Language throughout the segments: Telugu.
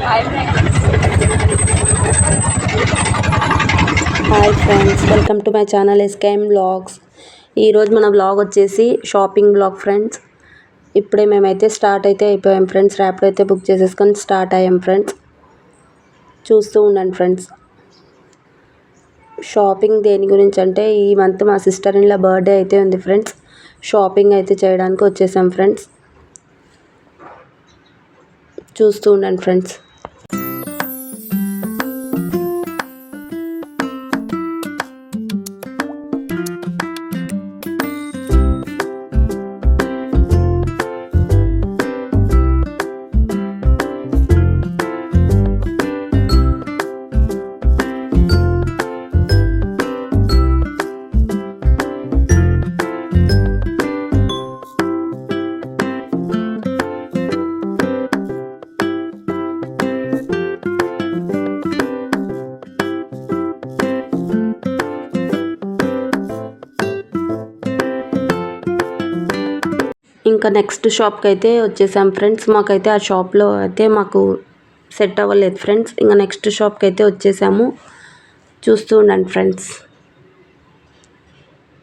Hi friends, welcome to my channel SKM vlogs. ఈరోజు మన వ్లాగ్ వచ్చేసి షాపింగ్ వ్లాగ్ ఫ్రెండ్స్. ఇప్పుడే మేమైతే స్టార్ట్ అయితే అయిపోయాం ఫ్రెండ్స్. ర్యాపిడో అయితే బుక్ చేసేసుకొని స్టార్ట్ అయ్యాం ఫ్రెండ్స్. చూస్తూ ఉండండి ఫ్రెండ్స్. షాపింగ్ దేని గురించి అంటే, ఈ మంత్ మా సిస్టర్ ఇన్ లా బర్త్డే అయితే ఉంది ఫ్రెండ్స్. షాపింగ్ అయితే చేయడానికి వచ్చేసాం ఫ్రెండ్స్. చూస్తూ ఉండండి ఫ్రెండ్స్. ఇంకా నెక్స్ట్ షాప్కి అయితే వచ్చేసాం ఫ్రెండ్స్. మాకైతే ఆ షాప్లో అయితే మాకు సెట్ అవ్వలేదు ఫ్రెండ్స్. ఇంకా నెక్స్ట్ షాప్కి అయితే వచ్చేసాము. చూస్తూ ఉండండి ఫ్రెండ్స్.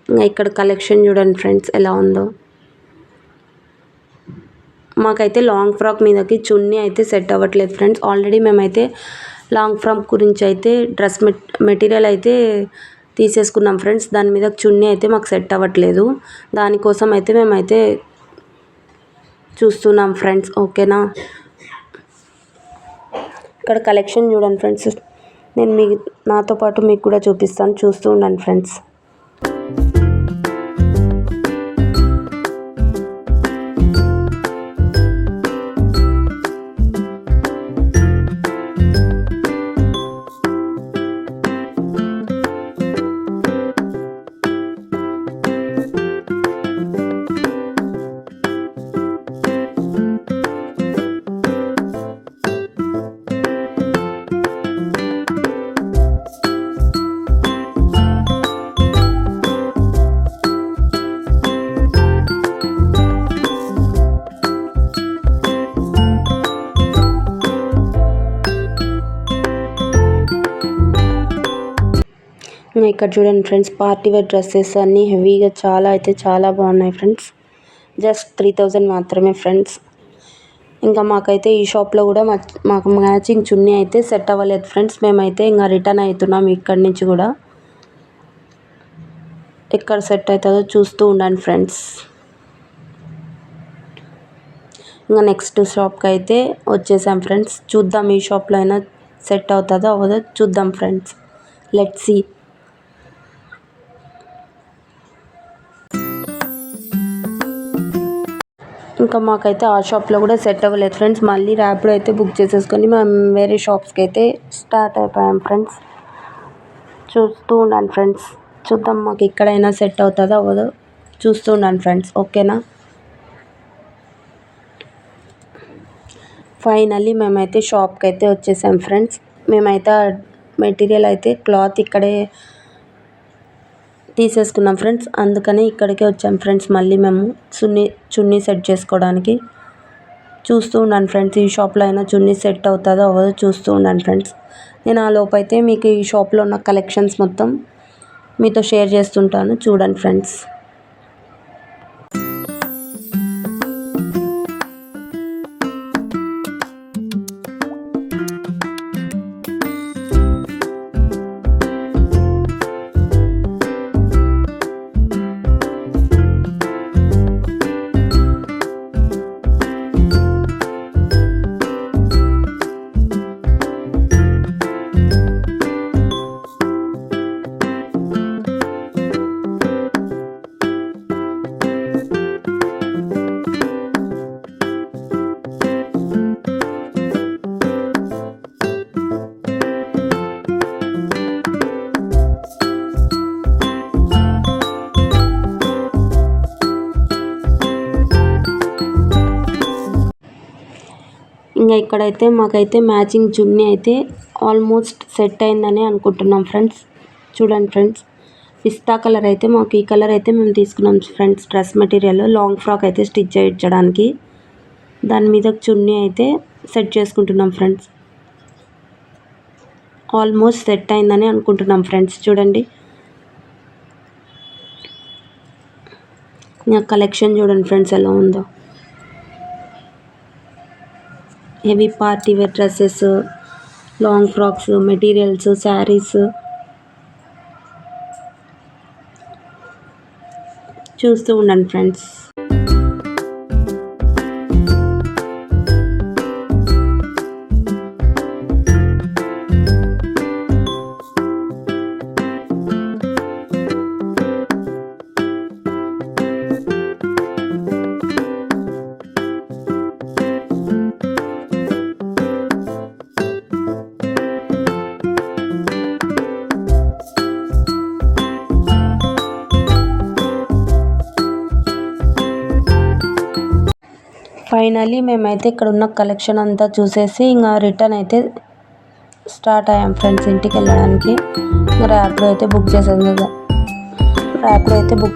ఇంకా ఇక్కడ కలెక్షన్ చూడండి ఫ్రెండ్స్ ఎలా ఉందో. మాకైతే లాంగ్ ఫ్రాక్ మీదకి చున్నీ అయితే సెట్ అవ్వట్లేదు ఫ్రెండ్స్. ఆల్రెడీ మేమైతే లాంగ్ ఫ్రాక్ గురించి అయితే డ్రెస్ మెటీరియల్ అయితే తీసేసుకున్నాం ఫ్రెండ్స్. దాని మీద చున్నీ అయితే మాకు సెట్ అవ్వట్లేదు. దానికోసం అయితే మేమైతే చూస్తున్నాం ఫ్రెండ్స్. ఓకేనా, ఇక్కడ కలెక్షన్ చూడండి ఫ్రెండ్స్. నేను నాతో పాటు మీకు కూడా చూపిస్తాను. చూస్తూ ఉండండి ఫ్రెండ్స్. ఇక్కడ చూడండి ఫ్రెండ్స్, పార్టీ వేర్ డ్రెస్సెస్ అన్నీ హెవీగా చాలా బాగున్నాయి ఫ్రెండ్స్. జస్ట్ 3000 మాత్రమే ఫ్రెండ్స్. ఇంకా మాకైతే ఈ షాప్లో కూడా మాకు మ్యాచింగ్ చున్నీ అయితే సెట్ అవ్వలేదు ఫ్రెండ్స్. మేమైతే ఇంకా రిటర్న్ అవుతున్నాం ఇక్కడి నుంచి కూడా. ఎక్కడ సెట్ అవుతుందో చూస్తూ ఉండండి ఫ్రెండ్స్. ఇంకా నెక్స్ట్ షాప్కి అయితే వచ్చేసాం ఫ్రెండ్స్. చూద్దాం ఈ షాప్లో అయినా సెట్ అవుతుందో అవ్వదో చూద్దాం ఫ్రెండ్స్. Let's see. ఇంకా మాకైతే ఆ షాప్లో కూడా సెట్ అవ్వలేదు ఫ్రెండ్స్. మళ్ళీ ర్యాపిడో అయితే బుక్ చేసేసుకొని మేము వేరే షాప్స్కి అయితే స్టార్ట్ అయిపోయాం ఫ్రెండ్స్. చూస్తూ ఉండండి ఫ్రెండ్స్. చూద్దాం మాకు ఎక్కడైనా సెట్ అవుతుందో అవ్వదో చూస్తూ ఉండండి ఫ్రెండ్స్. ఓకేనా, ఫైనల్లీ మేమైతే షాప్కి అయితే వచ్చేసాం ఫ్రెండ్స్. మేమైతే మెటీరియల్ అయితే క్లాత్ ఇక్కడే తీసేసుకున్నాం ఫ్రెండ్స్. అందుకని ఇక్కడికే వచ్చాం ఫ్రెండ్స్. మళ్ళీ మేము చున్నీ సెట్ చేసుకోవడానికి. చూస్తూ ఉండండి ఫ్రెండ్స్. ఈ షాప్లో అయినా చున్నీ సెట్ అవుతుందో అవ్వదో చూస్తూ ఉండండి ఫ్రెండ్స్. నేను ఆ లోపు అయితే మీకు ఈ షాప్లో ఉన్న కలెక్షన్స్ మొత్తం మీతో షేర్ చేస్తుంటాను. చూడండి ఫ్రెండ్స్. ఇంకా ఇక్కడైతే మాకైతే మ్యాచింగ్ చున్నీ అయితే ఆల్మోస్ట్ సెట్ అయిందని అనుకుంటున్నాం ఫ్రెండ్స్. చూడండి ఫ్రెండ్స్, పిస్తా కలర్ అయితే మాకు ఈ కలర్ అయితే మేము తీసుకున్నాం friends. Dress material long frock అయితే స్టిచ్ చేయించడానికి దాని మీద చున్నీ అయితే సెట్ చేసుకుంటున్నాం ఫ్రెండ్స్. ఆల్మోస్ట్ సెట్ అయిందని అనుకుంటున్నాం ఫ్రెండ్స్. చూడండి నా కలెక్షన్ చూడండి ఫ్రెండ్స్ ఎలా ఉందో. Heavy party wear dresses, long frocks, materials, saris చూస్తూ ఉండండి ఫ్రెండ్స్. ఫైనలీ మేమైతే ఇక్కడ ఉన్న కలెక్షన్ అంతా చూసేసి ఇంకా రిటర్న్ అయితే స్టార్ట్ అయ్యాం ఫ్రెండ్స్ ఇంటికి వెళ్ళడానికి. ర్యాపిడో అయితే బుక్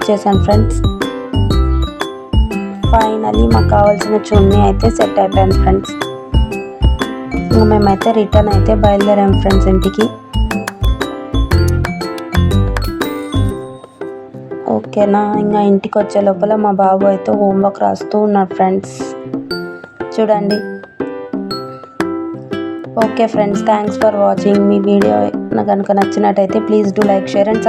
చేశాను ఫ్రెండ్స్. ఫైనలీ మాకు కావాల్సిన చున్నీ అయితే సెట్ అయిపోయాను ఫ్రెండ్స్. ఇంకా మేమైతే రిటర్న్ అయితే బయలుదేరాం ఫ్రెండ్స్ ఇంటికి. ఓకేనా, ఇంకా ఇంటికి వచ్చే లోపల మా బాబు అయితే హోంవర్క్ రాస్తూ ఉన్నాడు ఫ్రెండ్స్. చూడండి. Okay friends, thanks for watching. Me video నాకు కనుక నచ్చినట్టయితే please do like, share and